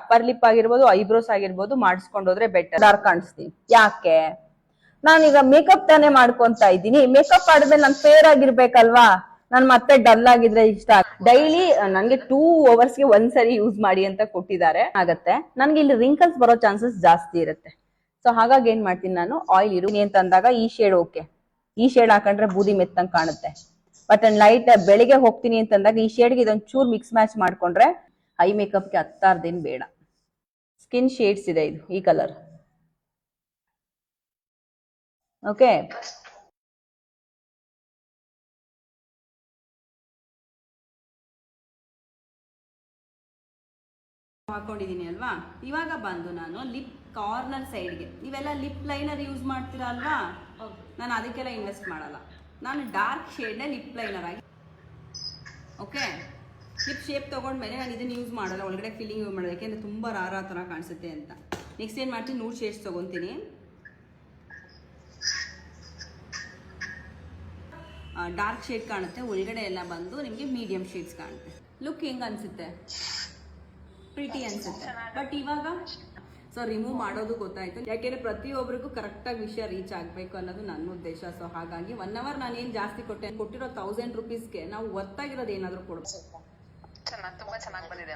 Upper lip ಆಗಿರ್ಬೋದು, eyebrows ಆಗಿರ್ಬೋದು ಮಾಡಿಸ್ಕೊಂಡು ಹೋದ್ರೆ ಬೆಟರ್. ಡಾರ್ಕ್ ಕಾಣಿಸ್ತೀನಿ. ಯಾಕೆ? ನಾನೀಗ ಮೇಕಪ್ ತಾನೇ ಮಾಡ್ಕೊಂತ ಇದ್ದೀನಿ. ಮೇಕಪ್ ಆಡಿದ್ರೆ ನಾನು ಫೇರ್ ಆಗಿರ್ಬೇಕಲ್ವಾ? ನಾನು ಮತ್ತೆ ಡಲ್ ಆಗಿದ್ರೆ ಇಷ್ಟ. ಡೈಲಿ ನನ್ಗೆ 2 hours ಒಂದ್ಸರಿ ಯೂಸ್ ಮಾಡಿ ಅಂತ ಕೊಟ್ಟಿದ್ದಾರೆ. ಆಗತ್ತೆ ನನ್ಗೆ ಇಲ್ಲಿ ರಿಂಕಲ್ಸ್ ಬರೋ ಚಾನ್ಸಸ್ ಜಾಸ್ತಿ ಇರುತ್ತೆ. ಸೊ ಹಾಗಾಗಿ ಏನ್ ಮಾಡ್ತೀನಿ ನಾನು, ಆಯಿಲ್ ಇರುನಿ ಅಂತ ಅಂದಾಗ ಈ ಶೇಡ್ ಓಕೆ, ಈ ಶೇಡ್ ಹಾಕೊಂಡ್ರೆ ಬೂದಿ ಮೆತ್ತಂಗ್ ಕಾಣುತ್ತೆ. ಬಟ್ ಲೈಟ್ ಬೆಳಿಗ್ಗೆ ಹೋಗ್ತೀನಿ ಅಂತಂದಾಗ ಈ ಶೇಡ್ಗೆ ಇದೊಂದ್ ಚೂರ್ ಮಿಕ್ಸ್ ಮ್ಯಾಚ್ ಮಾಡ್ಕೊಂಡ್ರೆ ಐ ಮೇಕಪ್ಗೆ ಹತ್ತಾರ್ದೇನ್ ಬೇಡ. ಸ್ಕಿನ್ ಶೇಡ್ಸ್ ಇದೆ ಇದು, ಈ ಕಲರ್. ಓಕೆ, ಹಾಕೊಂಡಿದೀನಿ ಅಲ್ವಾ. ಇವಾಗ ಬಂದು ನಾನು ಲಿಪ್ ಕಾರ್ನರ್ ಸೈಡ್ಗೆ, ನೀವೆಲ್ಲ ಲಿಪ್ ಲೈನರ್ ಯೂಸ್ ಮಾಡ್ತೀರಾ ಅಲ್ವಾ, ನಾನು ಅದಕ್ಕೆಲ್ಲ ಇನ್ವೆಸ್ಟ್ ಮಾಡಲ್ಲ. ನಾನು ಡಾರ್ಕ್ ಶೇಡ್ನ ಲಿಪ್ ಲೈನರ್ ಆಗಿ, ಓಕೆ, ಲಿಪ್ ಶೇಪ್ ತೊಗೊಂಡ್ಮೇಲೆ ನಾನು ಇದನ್ನು ಯೂಸ್ ಮಾಡಲ್ಲ, ಒಳಗಡೆ ಫಿಲ್ಲಿಂಗ್ ಯೂಸ್ ಮಾಡೋದು, ಯಾಕೆಂದರೆ ತುಂಬ ರಾರ ಥರ ಕಾಣಿಸುತ್ತೆ ಅಂತ. ನೆಕ್ಸ್ಟ್ ಏನು ಮಾಡ್ತೀನಿ, 100 ಶೇಡ್ಸ್ ತೊಗೊತೀನಿ. ಡಾರ್ಕ್ ಶೇಡ್ ಕಾಣುತ್ತೆ, ಒಳಗಡೆ ಎಲ್ಲ ಬಂದು ನಿಮಗೆ ಮೀಡಿಯಂ ಶೇಡ್ಸ್ ಕಾಣುತ್ತೆ. ಲುಕ್ ಹೆಂಗೆ ಅನಿಸುತ್ತೆ? ಪ್ರಿಟಿ ಅನ್ಸುತ್ತೆ. ಬಟ್ ಇವಾಗ ಸೊ ರಿಮೂವ್ ಮಾಡೋದು ಗೊತ್ತಾಯ್ತು, ಯಾಕೆಂದ್ರೆ ಪ್ರತಿಯೊಬ್ಬರಿಗೂ ಕರೆಕ್ಟಾಗಿ ವಿಷಯ ರೀಚ್ ಆಗಬೇಕು ಅನ್ನೋದು ನನ್ನ ಉದ್ದೇಶ. ಸೊ ಹಾಗಾಗಿ 1 hour ನಾನೇನು ಜಾಸ್ತಿ ಕೊಟ್ಟಿರೋ 1000 rupeesಗೆ ನಾವು ಒತ್ತಾಗಿರೋದು ಏನಾದರೂ ಕೊಡ್ಬೇಕು. ತುಂಬಾ ಚೆನ್ನಾಗಿ ಬಂದಿದೆ.